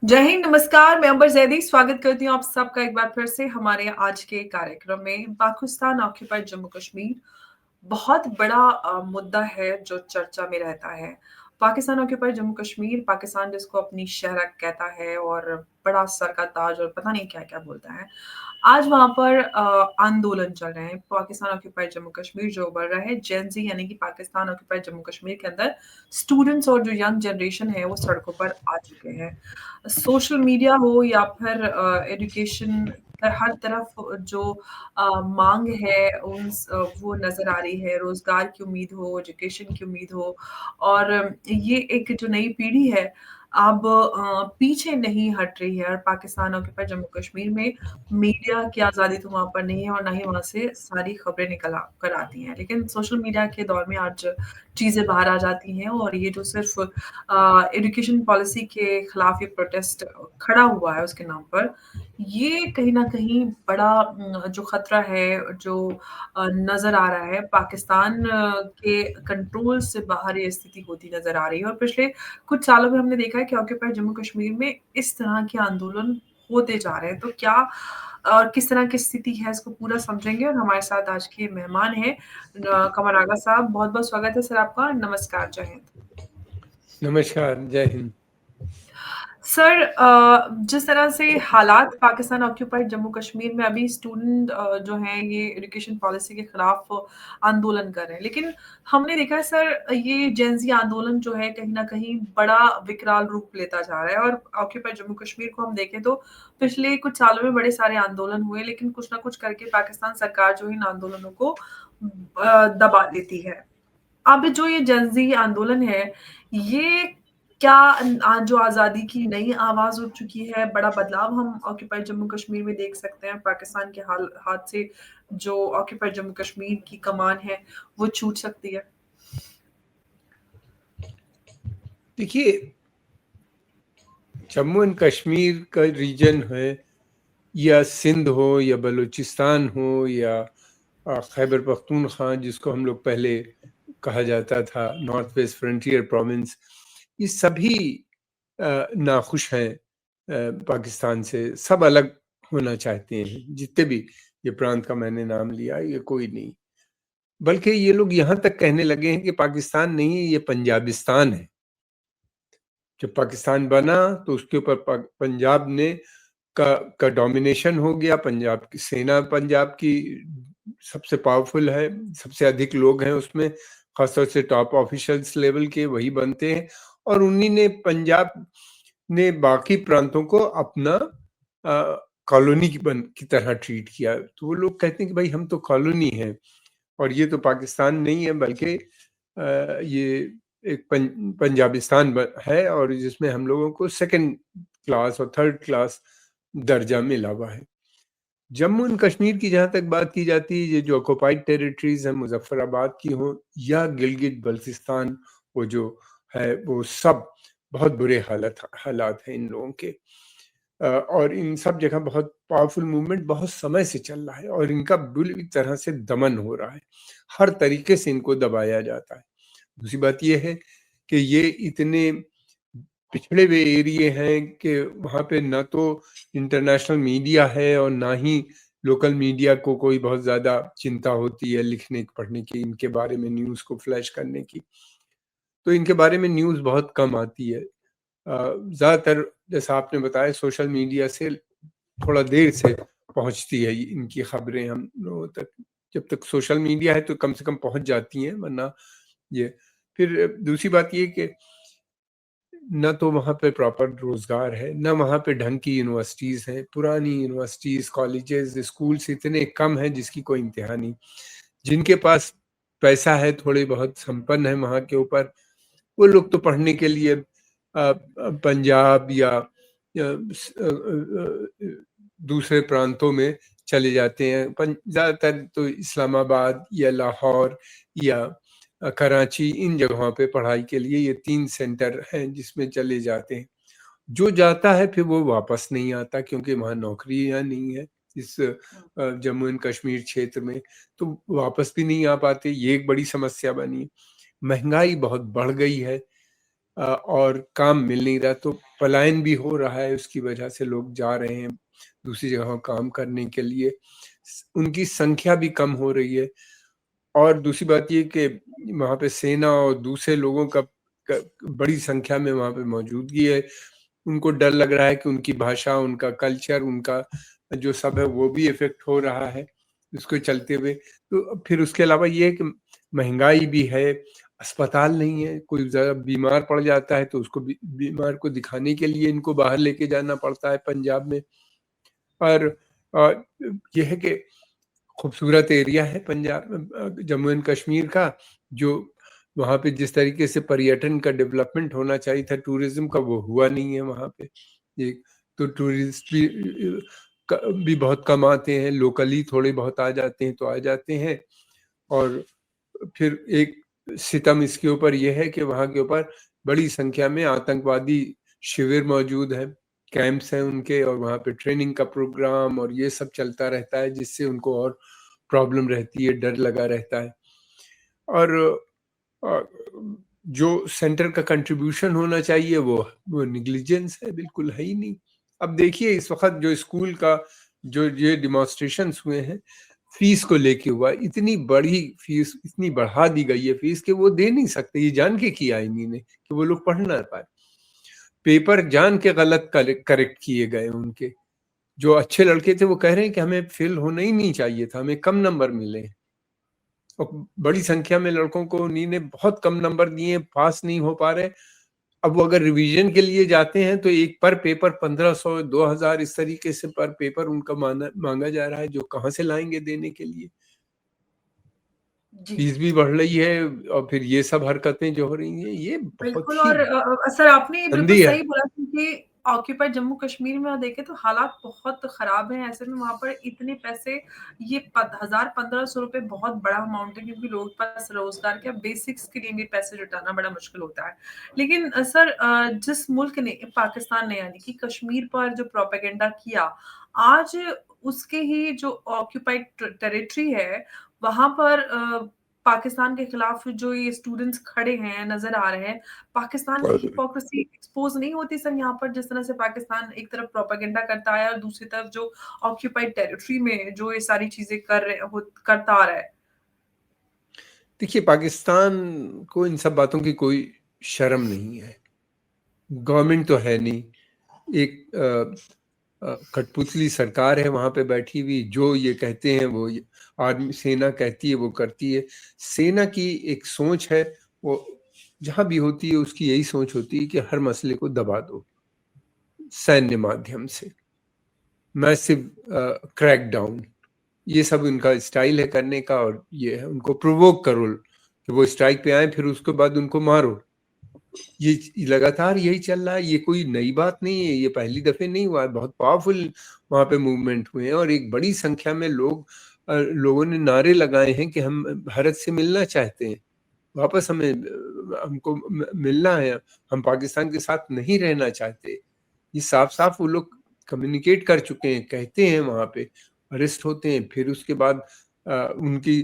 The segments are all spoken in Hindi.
जय हिंद, नमस्कार। मैं अंबर जैदी स्वागत करती हूँ आप सबका एक बार फिर से हमारे आज के कार्यक्रम में। पाकिस्तान ऑक्यूपाइड जम्मू कश्मीर बहुत बड़ा मुद्दा है जो चर्चा में रहता है। पाकिस्तान ऑक्यूपाइड जम्मू कश्मीर, पाकिस्तान जिसको अपनी शहर कहता है और बड़ा सर का ताज और पता नहीं क्या-क्या बोलता है। आज वहाँ पर आंदोलन चल रहे हैं। पाकिस्तान ऑक्यूपाइड जम्मू कश्मीर जो उभर रहा है, जेन ज़ी यानी कि पाकिस्तान ऑक्यूपाइड जम्मू कश्मीर के अंदर स्टूडेंट्स और जो यंग जनरेशन है वो सड़कों पर आ चुके हैं। सोशल मीडिया हो या फिर एजुकेशन हर तरफ जो मांग है वो नज़र आ रही है, रोज़गार की उम्मीद हो, एजुकेशन की उम्मीद हो और ये एक जो नई पीढ़ी है अब पीछे नहीं हट रही है और पाकिस्तान ऑक्यूपाइड जम्मू कश्मीर में मीडिया की आज़ादी तो वहाँ पर नहीं है और ना ही वहाँ से सारी खबरें निकल कर आती हैं। लेकिन सोशल मीडिया के दौर में आज चीज़ें बाहर आ जाती हैं और ये जो सिर्फ़ एजुकेशन पॉलिसी के खिलाफ ये प्रोटेस्ट खड़ा हुआ है उसके नाम पर, ये कहीं न कहीं बड़ा जो खतरा है, जो नज़र आ रहा है, पाकिस्तान के कंट्रोल से बाहर ये स्थिति होती नज़र आ रही है और पिछले कुछ सालों में हमने देखा है कि ऑक्यूपाइड जम्मू कश्मीर में इस तरह के आंदोलन होते जा रहे हैं। तो क्या और किस तरह की स्थिति है इसको पूरा समझेंगे और हमारे साथ आज के मेहमान हैं कमर आगा साहब। बहुत-बहुत स्वागत है सर आपका। नमस्कार, जय हिंद। नमस्कार, जय हिंद। सर जिस तरह से हालात पाकिस्तान ऑक्यूपाइड जम्मू कश्मीर में अभी स्टूडेंट जो हैं ये एजुकेशन पॉलिसी के खिलाफ आंदोलन कर रहे हैं, लेकिन हमने देखा है सर ये जेन ज़ी आंदोलन जो है कहीं न कहीं बड़ा विकराल रूप लेता जा रहा है और ऑक्यूपाइड जम्मू कश्मीर को हम देखें तो पिछले कुछ सालों में बड़े सारे आंदोलन हुए, लेकिन कुछ ना कुछ करके पाकिस्तान सरकार जो है इन आंदोलनों को दबा देती है। अब जो ये जेन ज़ी आंदोलन है, ये क्या जो आज़ादी की नई आवाज़ उठ चुकी है, बड़ा बदलाव हम ऑक्यूपाइड जम्मू कश्मीर में देख सकते हैं, पाकिस्तान के हाथ से जो ऑक्यूपाइड जम्मू कश्मीर की कमान है, वो छूट सकती है? देखिए, जम्मू एंड कश्मीर का रीजन है या सिंध हो या बलूचिस्तान हो या खैबर पख्तूनख्वा जिसको हम लोग पहले कहा जाता था, नॉर्थ वेस्ट फ्रंटियर प्रोविंस, ये सभी नाखुश हैं पाकिस्तान से। सब अलग होना चाहते हैं। जितने भी ये प्रांत का मैंने नाम लिया, ये कोई नहीं, बल्कि ये लोग यहाँ तक कहने लगे हैं कि पाकिस्तान नहीं है, ये पंजाबिस्तान है। जब पाकिस्तान बना तो उसके ऊपर पंजाब ने का डोमिनेशन हो गया। पंजाब की सेना, पंजाब की सबसे पावरफुल है, सबसे अधिक लोग हैं उसमें, खासतौर से टॉप ऑफिशियल्स लेवल के वही बनते हैं। और उन्हीं ने, पंजाब ने बाकी प्रांतों को अपना कॉलोनी की तरह ट्रीट किया। तो वो लोग कहते हैं कि भाई हम तो कॉलोनी हैं और ये तो पाकिस्तान नहीं है, बल्कि ये एक पंजाबिस्तान है और जिसमें हम लोगों को सेकंड क्लास और थर्ड क्लास दर्जा मिला हुआ है। जम्मू एंड कश्मीर की जहाँ तक बात की जाती है, ये जो ऑक्युपाइड टेरिटरीज है, मुजफ्फराबाद की हो या गिलगित बल्तिस्तान, वो जो है वो सब बहुत बुरे हालात हैं इन लोगों के। और इन सब जगह बहुत पावरफुल मूवमेंट बहुत समय से चल रहा है और इनका बुरी तरह से दमन हो रहा है। हर तरीके से इनको दबाया जाता है। दूसरी बात ये है कि ये इतने पिछड़े हुए एरिए हैं कि वहाँ पे ना तो इंटरनेशनल मीडिया है और ना ही लोकल मीडिया को कोई बहुत ज़्यादा चिंता होती है लिखने पढ़ने की, इनके बारे में न्यूज़ को फ्लैश करने की। तो इनके बारे में न्यूज़ बहुत कम आती है। ज़्यादातर जैसा आपने बताया सोशल मीडिया से थोड़ा देर से पहुँचती है इनकी खबरें हम लोगों तक। जब तक सोशल मीडिया है तो कम से कम पहुँच जाती हैं, वरना ये। फिर दूसरी बात ये कि न तो वहाँ पे प्रॉपर रोजगार है, न वहाँ पे ढंग की यूनिवर्सिटीज़ हैं। पुरानी यूनिवर्सिटीज़, कॉलेजेस, स्कूल्स इतने कम हैं जिसकी कोई इंतहा नहीं। जिनके पास पैसा है, थोड़े बहुत संपन्न है वहाँ के ऊपर, वो लोग तो पढ़ने के लिए पंजाब या दूसरे प्रांतों में चले जाते हैं। ज़्यादातर तो इस्लामाबाद या लाहौर या कराची, इन जगहों पे पढ़ाई के लिए ये 3 सेंटर हैं जिसमें चले जाते हैं। जो जाता है फिर वो वापस नहीं आता, क्योंकि वहाँ नौकरियाँ नहीं है इस जम्मू एंड कश्मीर क्षेत्र में, तो वापस भी नहीं आ पाते। ये एक बड़ी समस्या बनी है। महंगाई बहुत बढ़ गई है। और काम मिल नहीं रहा, तो पलायन भी हो रहा है, उसकी वजह से लोग जा रहे हैं दूसरी जगह काम करने के लिए, उनकी संख्या भी कम हो रही है। और दूसरी बात ये कि वहाँ पे सेना और दूसरे लोगों का बड़ी संख्या में वहाँ पे मौजूदगी है, उनको डर लग रहा है कि उनकी भाषा, उनका कल्चर, उनका जो सब है वो भी इफेक्ट हो रहा है उसको चलते हुए। तो फिर उसके अलावा ये है कि महंगाई भी है, अस्पताल नहीं है, कोई ज़रा बीमार पड़ जाता है तो उसको बीमार को दिखाने के लिए इनको बाहर लेके जाना पड़ता है पंजाब में। और ये है कि खूबसूरत एरिया है पंजाब, जम्मू एंड कश्मीर का, जो वहाँ पे जिस तरीके से पर्यटन का डेवलपमेंट होना चाहिए था, टूरिज्म का, वो हुआ नहीं है वहाँ पे। एक तो टूरिस्ट भी बहुत कम आते हैं, लोकली थोड़े बहुत आ जाते हैं तो आ जाते हैं। और फिर एक सितम इसके ऊपर यह है कि वहाँ के ऊपर बड़ी संख्या में आतंकवादी शिविर मौजूद है, कैंप्स हैं उनके, और वहाँ पे ट्रेनिंग का प्रोग्राम और ये सब चलता रहता है, जिससे उनको और प्रॉब्लम रहती है, डर लगा रहता है। और जो सेंटर का कंट्रीब्यूशन होना चाहिए वो निग्लिजेंस है, बिल्कुल है ही नहीं। अब देखिए इस वक्त जो स्कूल का जो ये डिमॉन्स्ट्रेशंस हुए हैं, फीस को लेके हुआ, इतनी बड़ी फीस, इतनी बढ़ा दी गई है फीस कि वो दे नहीं सकते, ये जान के किया इन्हीं ने कि वो लोग पढ़ ना पाए। पेपर जान के गलत करेक्ट किए गए उनके, जो अच्छे लड़के थे वो कह रहे हैं कि हमें फेल होना ही नहीं चाहिए था, हमें कम नंबर मिले। और बड़ी संख्या में लड़कों को उन्हीं ने बहुत कम नंबर दिए, पास नहीं हो पा रहे। अब वो अगर रिवीजन के लिए जाते हैं तो एक पर पेपर 1500 2000 इस तरीके से पर पेपर उनका मांगा जा रहा है, जो कहाँ से लाएंगे देने के लिए। जी। फीस भी बढ़ रही है और फिर ये सब हरकतें जो हो रही हैं, ये बिल्कुल। बहुत ही और सर आपने ये बिल्कुल गंदी है। सही बोला, क्योंकि ऑक्यूपाइड जम्मू कश्मीर में देखें तो हालात बहुत खराब हैं। ऐसे में वहाँ पर इतने पैसे, ये 1000-1500 रुपए बहुत बड़ा अमाउंट है, क्योंकि लोगों के पास रोजगार के बेसिक्स के लिए भी पैसे जुटाना बड़ा मुश्किल होता है। लेकिन सर जिस मुल्क ने, पाकिस्तान ने यानी कि कश्मीर पर जो प्रोपेगेंडा किया, आज उसके ही जो ऑक्यूपाइड टेरिटरी है वहां पर पाकिस्तान के खिलाफ जो ये स्टूडेंट्स खड़े हैं, नजर आ रहे हैं, पाकिस्तान की हिपोक्रेसी एक्सपोज नहीं होती सर यहाँ पर? जिस तरह से पाकिस्तान एक तरफ प्रोपेगेंडा करता है और दूसरी तरफ जो ऑक्यूपाइड टेरिटरी में जो ये सारी चीजें करता आ रहा है। देखिए पाकिस्तान को इन सब बातों की कोई शर्म नहीं है, गवर्नमेंट तो है नहीं, एक कठपुतली सरकार है वहां पे बैठी हुई, जो ये कहते हैं वो आर्मी सेना कहती है वो करती है। सेना की एक सोच है, वो जहां भी होती है उसकी यही सोच होती है कि हर मसले को दबा दो सैन्य माध्यम से, मैसिव क्रैकडाउन, ये सब उनका स्टाइल है करने का। और ये है उनको प्रोवोक करो कि वो स्ट्राइक पे आए, फिर उसके बाद उनको मारो। ये लगातार यही चल रहा है, ये कोई नई बात नहीं है, ये पहली दफे नहीं हुआ है, बहुत पावरफुल वहां पे मूवमेंट हुए हैं और एक बड़ी संख्या में लोगों ने नारे लगाए हैं कि हम भारत से मिलना चाहते हैं, वापस हमको मिलना है, हम पाकिस्तान के साथ नहीं रहना चाहते। ये साफ साफ वो लोग कम्युनिकेट कर चुके हैं, कहते हैं, वहां पे अरेस्ट होते हैं। फिर उसके बाद उनकी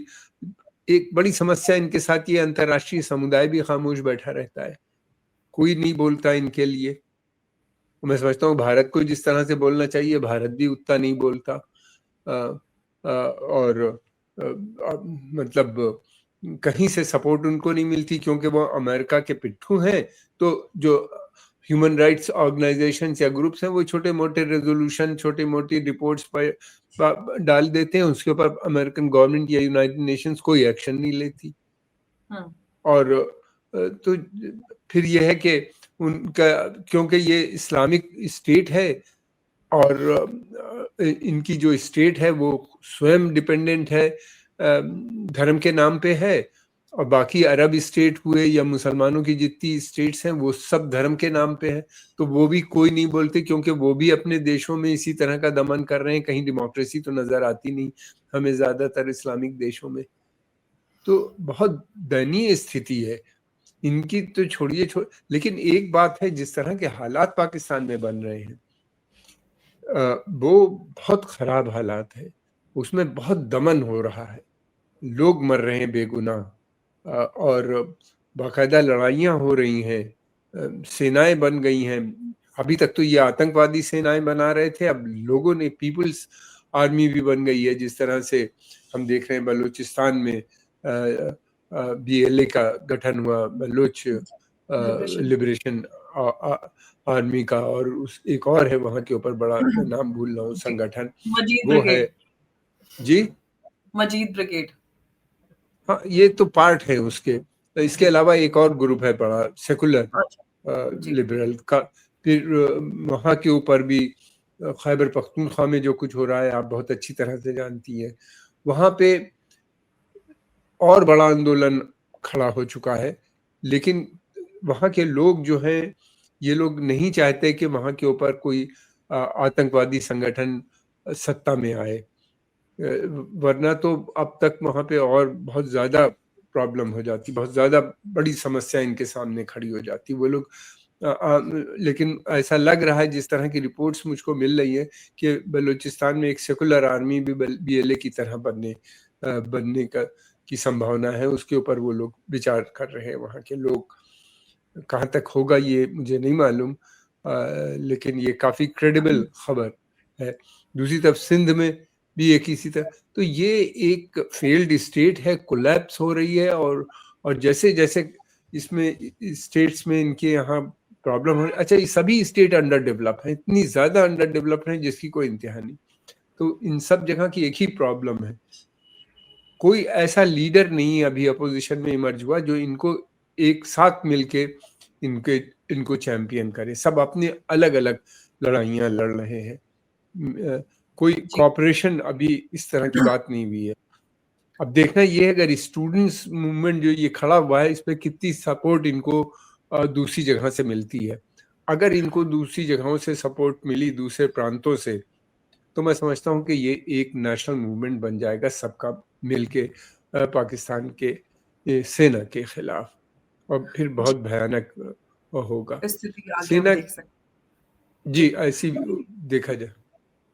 एक बड़ी समस्या इनके साथ ये, अंतर्राष्ट्रीय समुदाय भी खामोश बैठा रहता है, कोई नहीं बोलता इनके लिए। मैं समझता हूँ भारत को जिस तरह से बोलना चाहिए भारत भी उतना नहीं बोलता। और मतलब कहीं से सपोर्ट उनको नहीं मिलती, क्योंकि वो अमेरिका के पिट्ठू हैं। तो जो ह्यूमन राइट्स ऑर्गेनाइजेशन या ग्रुप्स हैं वो छोटे मोटे रेजोल्यूशन, छोटी मोटी रिपोर्ट्स पर डाल देते हैं, उसके ऊपर अमेरिकन गवर्नमेंट या यूनाइटेड नेशंस कोई एक्शन नहीं लेती। और तो फिर यह है कि उनका, क्योंकि ये इस्लामिक स्टेट है और इनकी जो स्टेट है वो स्वयं डिपेंडेंट है, धर्म के नाम पे है, और बाकी अरब स्टेट हुए या मुसलमानों की जितनी स्टेट्स हैं वो सब धर्म के नाम पे है, तो वो भी कोई नहीं बोलते, क्योंकि वो भी अपने देशों में इसी तरह का दमन कर रहे हैं। कहीं डेमोक्रेसी तो नजर आती नहीं हमें ज्यादातर इस्लामिक देशों में। तो बहुत दयनीय स्थिति है इनकी, तो छोड़िए लेकिन एक बात है, जिस तरह के हालात पाकिस्तान में बन रहे हैं वो बहुत खराब हालात है, उसमें बहुत दमन हो रहा है, लोग मर रहे हैं बेगुनाह, और बाकायदा लड़ाइयाँ हो रही हैं, सेनाएं बन गई हैं। अभी तक तो ये आतंकवादी सेनाएं बना रहे थे, अब लोगों ने पीपुल्स आर्मी भी बन गई है। जिस तरह से हम देख रहे हैं बलूचिस्तान में BLA का गठन हुआ, बलूच लिबरेशन आर्मी का, और उस एक और है वहां के ऊपर बड़ा, मैं नाम भूल रहा हूँ संगठन, मजीद वो है जी मजीद ब्रिगेड। हाँ, ये तो पार्ट है उसके। तो इसके अलावा एक और ग्रुप है बड़ा, सेकुलर लिबरल का। फिर वहाँ के ऊपर भी खैबर पख्तूनख्वा में जो कुछ हो रहा है आप बहुत अच्छी तरह से जानती हैं। वहाँ पे और बड़ा आंदोलन खड़ा हो चुका है, लेकिन वहाँ के लोग जो हैं, ये लोग नहीं चाहते कि वहाँ के ऊपर कोई आतंकवादी संगठन सत्ता में आए, वरना तो अब तक वहाँ पे और बहुत ज़्यादा प्रॉब्लम हो जाती, बहुत ज़्यादा बड़ी समस्या इनके सामने खड़ी हो जाती। वो लोग लेकिन ऐसा लग रहा है, जिस तरह की रिपोर्ट्स मुझको मिल रही है, कि बलूचिस्तान में एक सेकुलर आर्मी भी BLA की तरह बनने की संभावना है। उसके ऊपर वो लोग विचार कर रहे हैं वहाँ के लोग। कहाँ तक होगा ये मुझे नहीं मालूम, लेकिन ये काफ़ी क्रेडिबल खबर है। दूसरी तरफ सिंध में भी एक इसी तरह, तो ये एक फेल्ड स्टेट है, कोलैप्स हो रही है। और जैसे जैसे इसमें स्टेट्स में इनके यहाँ प्रॉब्लम हो, अच्छा ये सभी स्टेट अंडर डेवलप है, इतनी ज़्यादा अंडर डेवलप है जिसकी कोई इंतहा नहीं। तो इन सब जगह की एक ही प्रॉब्लम है, कोई ऐसा लीडर नहीं अभी अपोजिशन में इमर्ज हुआ जो इनको एक साथ मिलके इनको चैंपियन करे। सब अपने अलग अलग लड़ाइयाँ लड़ रहे हैं, कोई कॉपरेशन अभी इस तरह की बात नहीं हुई है। अब देखना ये है, अगर स्टूडेंट्स मूवमेंट जो ये खड़ा हुआ है, इस पर कितनी सपोर्ट इनको दूसरी जगह से मिलती है। अगर इनको दूसरी जगहों से सपोर्ट मिली, दूसरे प्रांतों से, तो मैं समझता हूँ कि ये एक नेशनल मूवमेंट बन जाएगा सबका मिलके पाकिस्तान के सेना के खिलाफ, और फिर बहुत भयानक होगा स्थिति आगे हम सेना। देख सकते जी, ऐसी देखा जाए।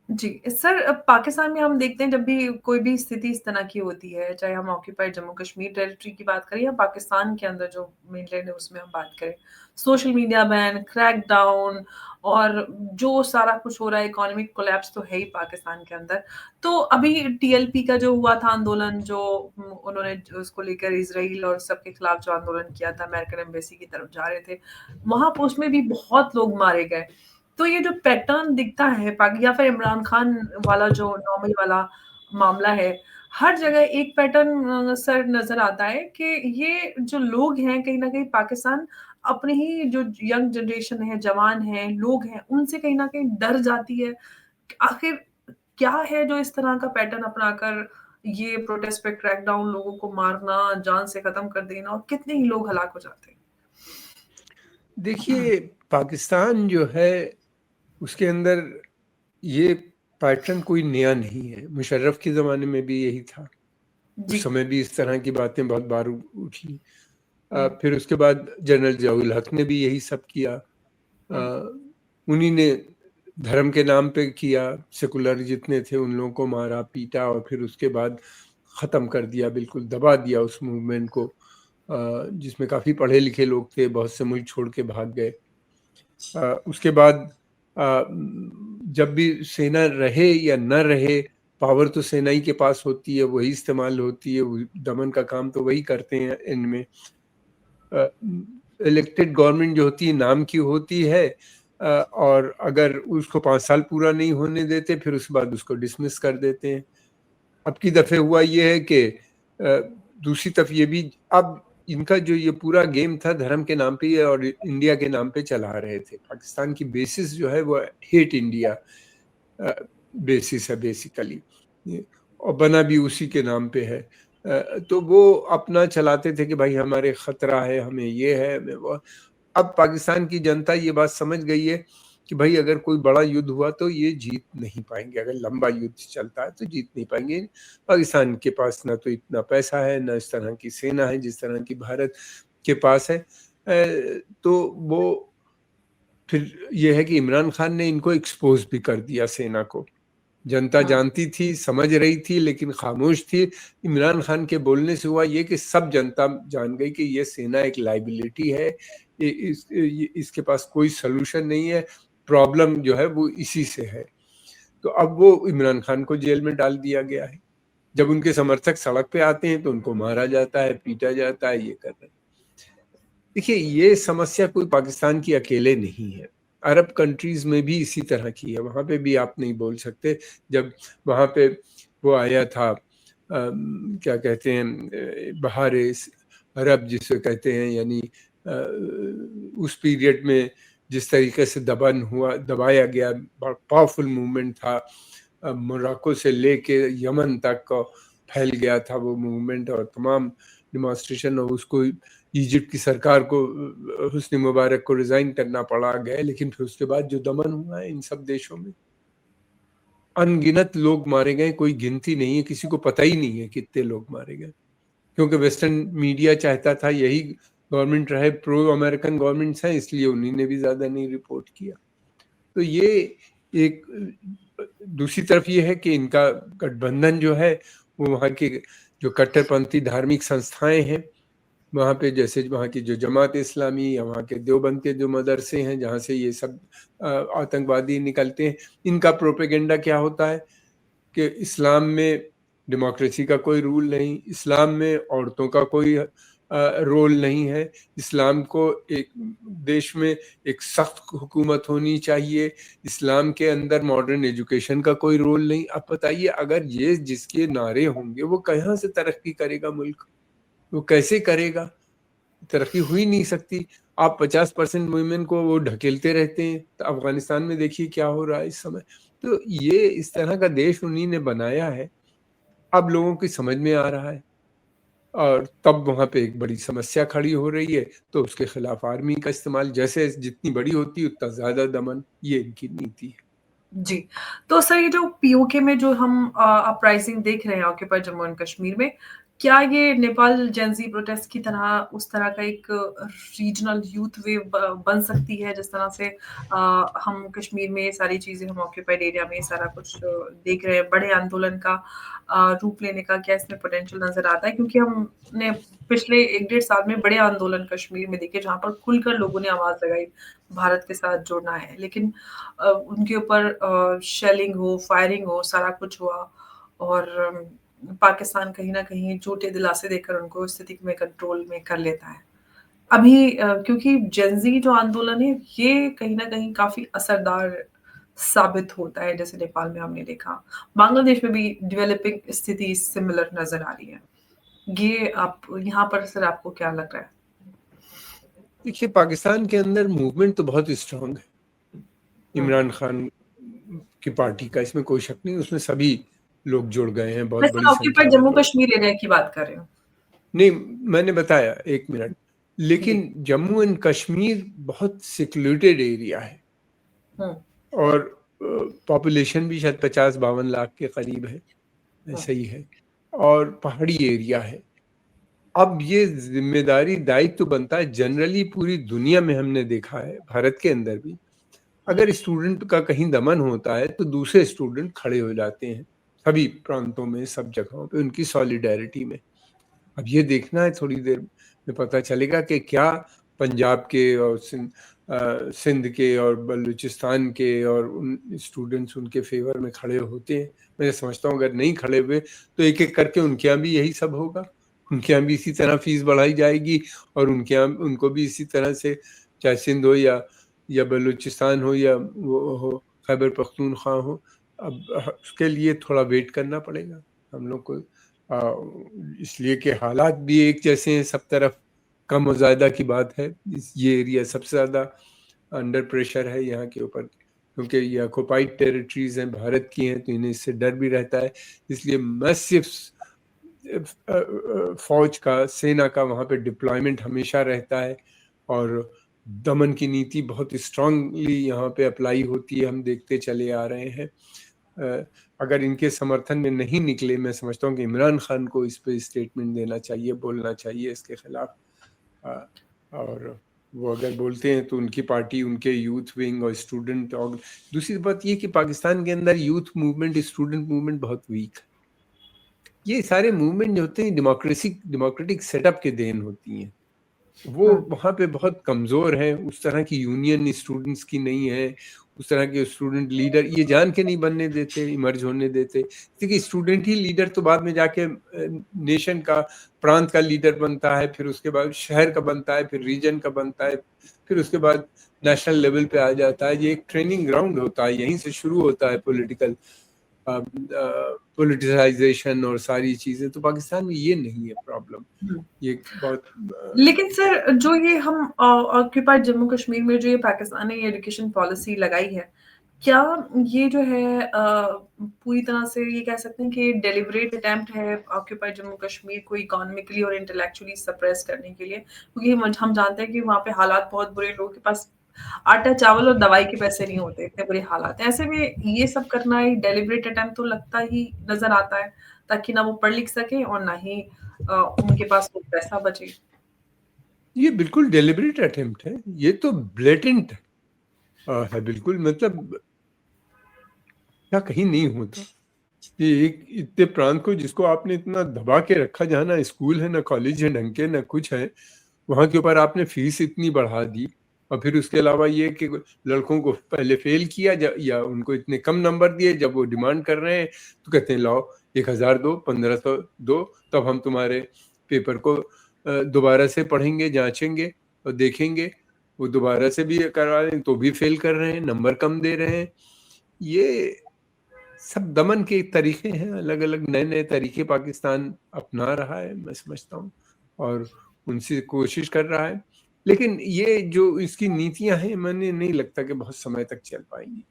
जी सर, पाकिस्तान में हम देखते हैं जब भी कोई भी स्थिति इस तरह की होती है, चाहे हम ऑक्यूपाइड जम्मू कश्मीर टेरिटरी की बात करें या पाकिस्तान के अंदर जो मेनलैंड है उसमें हम बात करें, सोशल मीडिया बैन, क्रैकडाउन और जो सारा कुछ हो रहा है, इकोनॉमिक कोलैप्स तो है ही पाकिस्तान के अंदर। तो अभी TLP का जो हुआ था आंदोलन, जो उन्होंने उसको लेकर इजराइल और सबके खिलाफ जो आंदोलन किया था, अमेरिकन एम्बेसी की तरफ जा रहे थे, वहां पर उसमें भी बहुत लोग मारे गए। तो ये जो पैटर्न दिखता है या फिर इमरान खान वाला जो नॉर्मल वाला मामला है, हर जगह एक पैटर्न सर नजर आता है कि ये जो लोग हैं कहीं ना कहीं पाकिस्तान अपने ही जो यंग जनरेशन है, जवान है, लोग हैं, उनसे कहीं ना कहीं डर जाती है। आखिर क्या है जो इस तरह का पैटर्न अपनाकर ये प्रोटेस्ट पे क्रैकडाउन, लोगों को मारना, जान से खत्म कर देना, और कितने ही लोग हलाक हो जाते हैं। देखिए, पाकिस्तान जो है उसके अंदर ये पैटर्न कोई नया नहीं है। मुशर्रफ के ज़माने में भी यही था, उस समय भी इस तरह की बातें बहुत बार उठी। फिर उसके बाद जनरल ज़ियाउल हक ने भी यही सब किया, उन्हीं ने धर्म के नाम पे किया, सेकुलर जितने थे उन लोगों को मारा पीटा, और फिर उसके बाद ख़त्म कर दिया, बिल्कुल दबा दिया उस मूवमेंट को, जिसमें काफ़ी पढ़े लिखे लोग थे, बहुत से मुल्क छोड़ के भाग गए। उसके बाद जब भी सेना रहे या न रहे, पावर तो सेना ही के पास होती है, वही इस्तेमाल होती है, दमन का काम तो वही करते हैं। इनमें इलेक्टेड गवर्नमेंट जो होती है नाम की होती है, और अगर उसको 5 साल पूरा नहीं होने देते, फिर उसके बाद उसको डिसमिस कर देते हैं। अब की दफ़े हुआ ये है कि दूसरी तरफ ये भी, अब इनका जो ये पूरा गेम था धर्म के नाम पे और इंडिया के नाम पे चला रहे थे। पाकिस्तान की बेसिस जो है वो हेट इंडिया बेसिस है बेसिकली, और बना भी उसी के नाम पे है। तो वो अपना चलाते थे कि भाई हमारे खतरा है, हमें ये है, हमें वो। अब पाकिस्तान की जनता ये बात समझ गई है कि भाई अगर कोई बड़ा युद्ध हुआ तो ये जीत नहीं पाएंगे, अगर लंबा युद्ध चलता है तो जीत नहीं पाएंगे। पाकिस्तान के पास ना तो इतना पैसा है, ना इस तरह की सेना है जिस तरह की भारत के पास है। तो वो फिर ये है कि इमरान खान ने इनको एक्सपोज भी कर दिया सेना को। जनता जानती थी, समझ रही थी, लेकिन खामोश थी। इमरान खान के बोलने से हुआ ये कि सब जनता जान गई कि ये सेना एक लाइबिलिटी है, इसके पास कोई सलूशन नहीं है, प्रॉब्लम जो है वो इसी से है। तो अब वो इमरान खान को जेल में डाल दिया गया है। जब उनके समर्थक सड़क पे आते हैं तो उनको मारा जाता है, पीटा जाता है, ये करते हैं। देखिए, ये समस्या कोई पाकिस्तान की अकेले नहीं है, अरब कंट्रीज में भी इसी तरह की है। वहां पे भी आप नहीं बोल सकते। जब वहां पे वो आया था, क्या कहते हैं, बहार अरब जिसे कहते हैं, यानी उस पीरियड में जिस तरीके से दबाया गया, पावरफुल मूवमेंट था, मोरक्को से लेके यमन तक का फैल गया था वो मूवमेंट, और तमाम डिमॉन्स्ट्रेशन, और उसको इजिप्ट की सरकार को, हुस्नी मुबारक को रिजाइन करना पड़ा गया। लेकिन फिर उसके बाद जो दमन हुआ है इन सब देशों में, अनगिनत लोग मारे गए, कोई गिनती नहीं है, किसी को पता ही नहीं है कितने लोग मारे गए, क्योंकि वेस्टर्न मीडिया चाहता था यही गवर्नमेंट रहे, प्रो अमेरिकन गवर्नमेंट्स हैं, इसलिए उन्हीं ने भी ज्यादा नहीं रिपोर्ट किया। तो ये एक, दूसरी तरफ ये है कि इनका गठबंधन जो है वो वहाँ के जो कट्टरपंथी धार्मिक संस्थाएं हैं वहाँ पे, जैसे वहाँ की जो जमात इस्लामी या वहाँ के देवबंद के जो मदरसे हैं जहाँ से ये सब आतंकवादी निकलते हैं, इनका प्रोपेगेंडा क्या होता है कि इस्लाम में डेमोक्रेसी का कोई रूल नहीं, इस्लाम में औरतों का कोई रोल नहीं है, इस्लाम को एक देश में एक सख्त हुकूमत होनी चाहिए, इस्लाम के अंदर मॉडर्न एजुकेशन का कोई रोल नहीं। अब बताइए, अगर ये जिसके नारे होंगे वो कहाँ से तरक्की करेगा मुल्क, वो कैसे करेगा? तरक्की हो ही नहीं सकती। आप 50% वुमेन को वो ढकेलते रहते हैं, तो अफगानिस्तान में देखिए क्या हो रहा है इस समय। तो ये इस तरह का देश उन्हीं ने बनाया है, अब लोगों की समझ में आ रहा है, और तब वहां पे एक बड़ी समस्या खड़ी हो रही है, तो उसके खिलाफ आर्मी का इस्तेमाल, जैसे जितनी बड़ी होती है उतना ज्यादा दमन, ये इनकी नीति है। जी। तो सर, ये जो पीओके में जो हम अपराइजिंग देख रहे हैं ऑक्यूपाइड जम्मू एंड कश्मीर में, क्या ये नेपाल जेनजी प्रोटेस्ट की तरह उस तरह का एक रीजनल यूथ वेव बन सकती है, जिस तरह से हम कश्मीर में ये सारी चीजें, हम ऑक्यूपाइड एरिया में ये सारा कुछ देख रहे हैं, बड़े आंदोलन का रूप लेने का क्या इसमें पोटेंशियल नजर आता है? क्योंकि हमने पिछले 1-1.5 साल में बड़े आंदोलन कश्मीर में देखे जहां पर खुलकर लोगों ने आवाज लगाई भारत के साथ जुड़ना है, लेकिन उनके ऊपर शेलिंग हो, फायरिंग हो, सारा कुछ हुआ, और पाकिस्तान कहीं न कहीं झूठे दिलासे देकर उनको स्थिति में कंट्रोल में कर लेता है। अभी क्योंकि जेन ज़ी जो आंदोलन है, ये कहीं न कहीं काफ़ी असरदार साबित होता है, जैसे नेपाल में हमने देखा। बांग्लादेश में भी डेवलपिंग स्थिति सिमिलर नज़र आ रही है। ये आप यहाँ पर सर आपको क्या लग रहा है? देखिए, पाकिस्तान के अंदर मूवमेंट तो बहुत स्ट्रांग है इमरान खान की पार्टी का, इसमें कोई शक नहीं। उसमें सभी लोग जुड़ गए हैं, बहुत वैसे बड़ी संख्या ऑक्यूपाइड में जम्मू लोग। कश्मीर एरिया की बात कर रही हूँ। नहीं, मैंने बताया, एक मिनट। जी। लेकिन जम्मू एंड कश्मीर बहुत सिक्योरेटेड एरिया है, हुँ, और पॉपुलेशन भी शायद 50-52 लाख के करीब है, हुँ, ऐसा ही है, और पहाड़ी एरिया है। अब ये जिम्मेदारी, दायित्व तो बनता है, जनरली पूरी दुनिया में हमने देखा है, भारत के अंदर भी, अगर स्टूडेंट का कहीं दमन होता है तो दूसरे स्टूडेंट खड़े हो जाते हैं, सभी प्रांतों में, सब जगहों पे, उनकी सॉलिडेरिटी में। अब ये देखना है, थोड़ी देर में पता चलेगा कि क्या पंजाब के और सिंध के और बलूचिस्तान के और उन स्टूडेंट्स उनके फेवर में खड़े होते हैं। मैं समझता हूँ अगर नहीं खड़े हुए तो एक एक करके उनके यहाँ भी यही सब होगा, उनके यहाँ भी इसी तरह फीस बढ़ाई जाएगी, और उनके यहाँ उनको भी इसी तरह से, चाहे सिंध हो या बलूचिस्तान हो या वो हो खैबर पख्तूनख्वा हो। अब उसके लिए थोड़ा वेट करना पड़ेगा हम लोग को, इसलिए कि हालात भी एक जैसे हैं सब तरफ, कम और ज़्यादा की बात है। ये एरिया सबसे ज़्यादा अंडर प्रेशर है यहाँ के ऊपर, क्योंकि ये ऑक्युपाइड टेरिटरीज हैं, भारत की हैं, तो इन्हें इससे डर भी रहता है। इसलिए मैसिव फौज का, सेना का वहाँ पे डिप्लॉयमेंट हमेशा रहता है, और दमन की नीति बहुत स्ट्रांगली यहाँ पे अप्लाई होती है, हम देखते चले आ रहे हैं। अगर इनके समर्थन में नहीं निकले, मैं समझता हूँ कि इमरान खान को इस पे स्टेटमेंट देना चाहिए, बोलना चाहिए इसके खिलाफ। और वो अगर बोलते हैं तो उनकी पार्टी, उनके यूथ विंग और स्टूडेंट, और दूसरी बात ये कि पाकिस्तान के अंदर यूथ मूवमेंट, स्टूडेंट मूवमेंट बहुत वीक है। ये सारे मूवमेंट जो होते हैं डेमोक्रेटिक सेटअप के देन होती हैं। वो हम्म। वहाँ पे बहुत कमज़ोर हैं, उस तरह की यूनियन स्टूडेंट्स की नहीं है, उस तरह के स्टूडेंट लीडर ये जान के नहीं बनने देते, इमर्ज होने देते। क्योंकि स्टूडेंट ही लीडर तो बाद में जाके नेशन का, प्रांत का लीडर बनता है, फिर उसके बाद शहर का बनता है, फिर रीजन का बनता है, फिर उसके बाद नेशनल लेवल पे आ जाता है। ये एक ट्रेनिंग ग्राउंड होता है, यहीं से शुरू होता है पॉलिटिसाइजेशन और सारी चीज़ें। तो पाकिस्तान में ये नहीं है प्रॉब्लम, हम्म। ये बहुत लेकिन सर, जो ये हम ऑक्यूपाइड जम्मू कश्मीर में जो ये पाकिस्तान ने एजुकेशन पॉलिसी लगाई है, क्या ये जो है पूरी तरह से ये कह सकते हैं कि डेलिबरेट अटेम्प्ट है ऑक्यूपाइड जम्मू कश्मीर को इकोनॉमिकली और इंटेलेक्चुअली सप्रेस करने के लिए? क्योंकि हम जानते हैं कि वहाँ पे हालात बहुत बुरे, लोगों के पास आटा चावल और दवाई के पैसे नहीं होते, इतने बुरे हालात हैं। ऐसे में ये सब करना एक डेलिबरेट अटेम्प्ट तो लगता ही नजर आता है, ताकि ना वो पढ़ लिख सके और ना ही उनके पास कोई पैसा बचे। ये बिल्कुल डेलिबरेट अटेम्प्ट है, ये तो ब्लेटेंट है बिल्कुल। मतलब क्या कहीं नहीं होता कि एक इतने प्रांत को जिसको आपने इतना दबा के रखा, जहाँ ना स्कूल है, ना कॉलेज है ढंग के, ना कुछ है, वहाँ के ऊपर आपने फीस इतनी बढ़ा दी। और फिर उसके अलावा ये कि लड़कों को पहले फेल किया या उनको इतने कम नंबर दिए, जब वो डिमांड कर रहे हैं तो कहते हैं लाओ 1000 दो, 1500 दो, तब हम तुम्हारे पेपर को दोबारा से पढ़ेंगे, जांचेंगे और देखेंगे। वो दोबारा से भी करवा रहे हैं तो भी फेल कर रहे हैं, नंबर कम दे रहे हैं। ये सब दमन के तरीके हैं, अलग अलग नए नए तरीके पाकिस्तान अपना रहा है, मैं समझता हूँ, और उनसे कोशिश कर रहा है। लेकिन ये जो इसकी नीतियां हैं, मैंने नहीं लगता कि बहुत समय तक चल पाएंगी।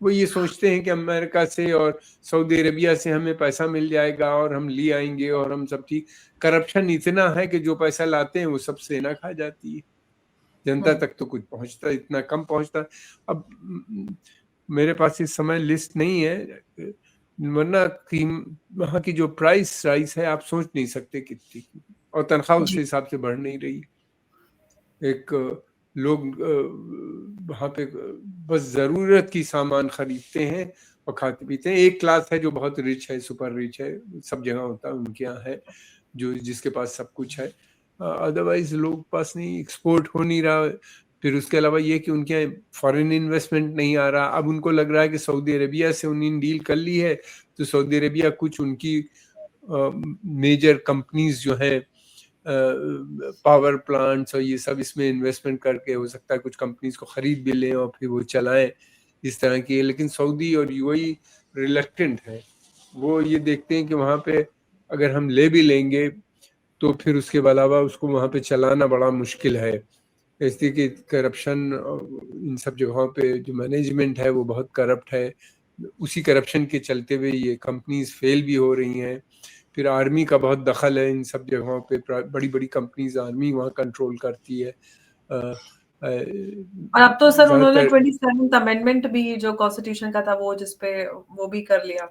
वो ये सोचते हैं कि अमेरिका से और सऊदी अरेबिया से हमें पैसा मिल जाएगा और हम ले आएंगे और हम सब ठीक। करप्शन इतना है कि जो पैसा लाते हैं वो सब सेना खा जाती है, जनता तक तो कुछ पहुंचता, इतना कम पहुंचता। अब मेरे पास इस समय लिस्ट नहीं है, वरना वहाँ की जो प्राइस राइस है आप सोच नहीं सकते कितनी, और तनख्वाह उस जी। हिसाब से बढ़ नहीं रही। एक लोग वहाँ पे बस जरूरत की सामान खरीदते हैं और खाते पीते हैं। एक क्लास है जो बहुत रिच है, सुपर रिच है, सब जगह होता है, उनके यहाँ है, जो जिसके पास सब कुछ है। अदरवाइज लोग पास नहीं, एक्सपोर्ट हो नहीं रहा। फिर उसके अलावा ये कि उनके यहाँ फॉरेन इन्वेस्टमेंट नहीं आ रहा। अब उनको लग रहा है कि सऊदी अरेबिया से उन्होंने डील कर ली है, तो सऊदी अरेबिया कुछ उनकी मेजर कंपनीज जो हैं, पावर प्लांट्स और ये सब, इसमें इन्वेस्टमेंट करके हो सकता है कुछ कंपनीज को खरीद भी लें और फिर वो चलाएं, इस तरह की। लेकिन सऊदी और यूएई रिलक्टेंट है, वो ये देखते हैं कि वहाँ पे अगर हम ले भी लेंगे तो फिर उसके अलावा उसको वहाँ पे चलाना बड़ा मुश्किल है, इसलिए कि करप्शन इन सब जगहों पे जो मैनेजमेंट है वो बहुत करप्ट है। उसी करप्शन के चलते हुए ये कंपनीज फेल भी हो रही हैं। फिर आर्मी का बहुत दखल है इन सब जगहों पे, बड़ी बड़ी कंपनीज, आर्मी वहाँ कंट्रोल करती है। और अब तो सर उन्होंने ज़्यादातर 27th अमेंडमेंट भी जो कॉन्स्टिट्यूशन का था, वो जिसपे वो भी कर लिया।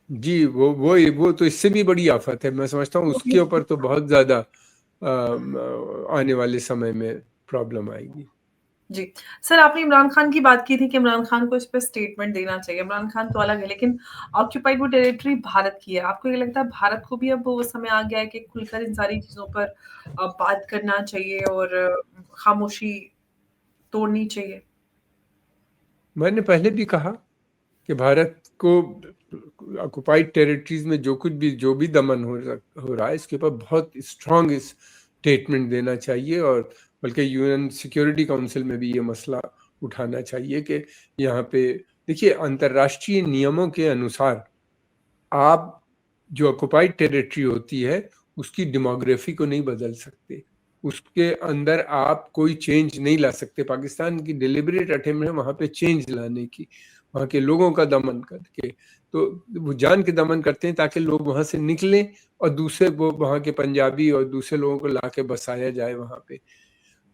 जी, वो तो इससे भी बड़ी आफत है, मैं समझता हूँ उसके ऊपर तो बहुत ज़्यादा आने वाले समय में प्रॉब्लम आएगी। जी। सर, आपने इमरान खान की बात की थी कि इमरान खान को इस पे स्टेटमेंट देना चाहिए। इमरान खान तो अलग है, लेकिन ऑक्यूपाइड वो टेरिटरी भारत की है। आपको ये लगता है भारत को भी अब वो समय आ गया है कि खुलकर इन सारी चीज़ों पर बात करना चाहिए और खामोशी तोड़नी चाहिए? मैंने पहले भी कहा कि भारत को ऑक्युपाइड टेरिटरीज में जो भी दमन हो रहा है, इसके ऊपर बहुत स्ट्रांग स्टेटमेंट देना चाहिए। और बल्कि यूएन सिक्योरिटी काउंसिल में भी ये मसला उठाना चाहिए कि यहाँ पे देखिए, अंतर्राष्ट्रीय नियमों के अनुसार आप जो ऑक्युपाइड टेरिटरी होती है उसकी डेमोग्राफी को नहीं बदल सकते, उसके अंदर आप कोई चेंज नहीं ला सकते। पाकिस्तान की डिलिबरेट अटेम्प्ट है वहाँ पे चेंज लाने की, वहाँ के लोगों का दमन करके। तो वो जान के दमन करते हैं ताकि लोग वहाँ से निकलें और दूसरे वो वहाँ के पंजाबी और दूसरे लोगों को ला के बसाया जाए वहाँ पे।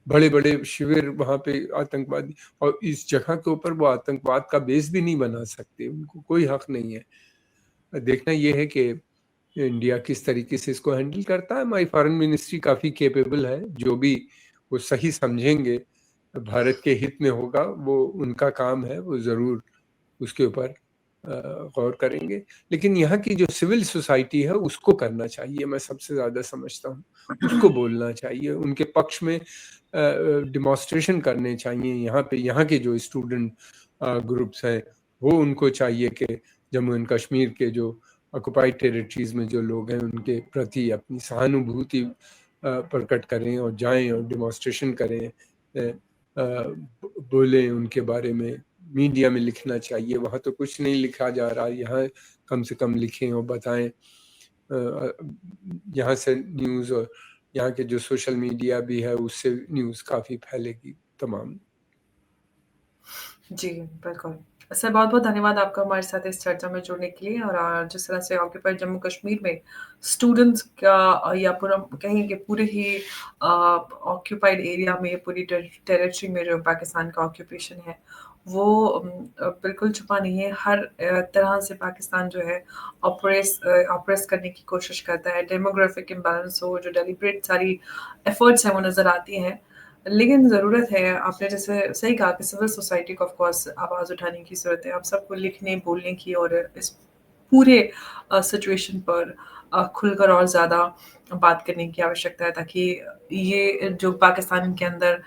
बड़े बड़े शिविर वहाँ पे आतंकवादी, और इस जगह के ऊपर वो आतंकवाद का बेस भी नहीं बना सकते, उनको कोई हक नहीं है। देखना ये है कि इंडिया किस तरीके से इसको हैंडल करता है। हमारी फॉरेन मिनिस्ट्री काफ़ी केपेबल है, जो भी वो सही समझेंगे भारत के हित में होगा वो उनका काम है, वो ज़रूर उसके ऊपर गौर करेंगे। लेकिन यहाँ की जो सिविल सोसाइटी है उसको करना चाहिए, मैं सबसे ज़्यादा समझता हूँ। उसको बोलना चाहिए, उनके पक्ष में डेमोंस्ट्रेशन करने चाहिए यहाँ पे। यहाँ के जो स्टूडेंट ग्रुप्स हैं वो उनको चाहिए कि जम्मू एंड कश्मीर के जो ऑक्युपाइड टेरिटरीज़ में जो लोग हैं उनके प्रति अपनी सहानुभूति प्रकट करें और जाएँ और डेमोंस्ट्रेशन करें, बोलें उनके बारे में। मीडिया में लिखना चाहिए, वहाँ तो कुछ नहीं लिखा जा रहा, यहाँ कम से कम लिखें और बताएं। यहाँ से न्यूज़ और यहाँ के जो सोशल मीडिया भी है उससे न्यूज़ काफ़ी फैलेगी तमाम। जी, बिल्कुल। सर बहुत-बहुत धन्यवाद आपका हमारे साथ इस चर्चा में जुड़ने के लिए। और जिस तरह से ऑक्यूपाइड जम्मू कश्मीर में स्टूडेंट्स का या पूरा कहें कि पूरे ही ऑक्यूपाइड एरिया में पूरी टेरिटरी में जो पाकिस्तान का ऑक्यूपेशन है, वो बिल्कुल छुपा नहीं है। हर तरह से पाकिस्तान जो है ऑप्रेस करने की कोशिश करता है। डेमोग्राफिक इम्बैलेंस हो, जो डेलिब्रेट सारी एफर्ट्स हैं वो नज़र आती हैं। लेकिन ज़रूरत है, आपने जैसे सही कहा कि सिविल सोसाइटी को ऑफ कोर्स आवाज़ उठाने की ज़रूरत है। आप सबको लिखने, बोलने की और इस पूरे सिचुएशन पर खुलकर और ज़्यादा बात करने की आवश्यकता है, ताकि ये जो पाकिस्तान के अंदर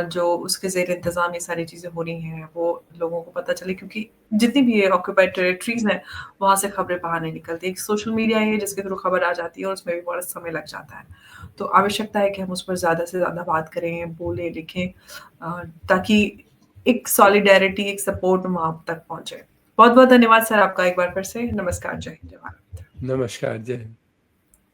जो उसके ज़ेर इंतज़ाम ये सारी चीज़ें हो रही हैं, वो लोगों को पता चले। क्योंकि जितनी भी ये ऑक्यूपाइड टेरिटरीज़ हैं, वहाँ से खबरें बाहर नहीं निकलती। एक सोशल मीडिया है जिसके थ्रू खबर आ जाती है और उसमें भी बड़ा समय लग जाता है। तो आवश्यकता है कि हम उस पर ज़्यादा से ज़्यादा बात करें, बोलें, लिखें, ताकि एक सॉलिडैरिटी, एक सपोर्ट वहाँ तक पहुँचे। बहुत-बहुत धन्यवाद सर आपका एक बार फिर से। नमस्कार, जय हिंद, जय भारत। नमस्कार, जय हिंद।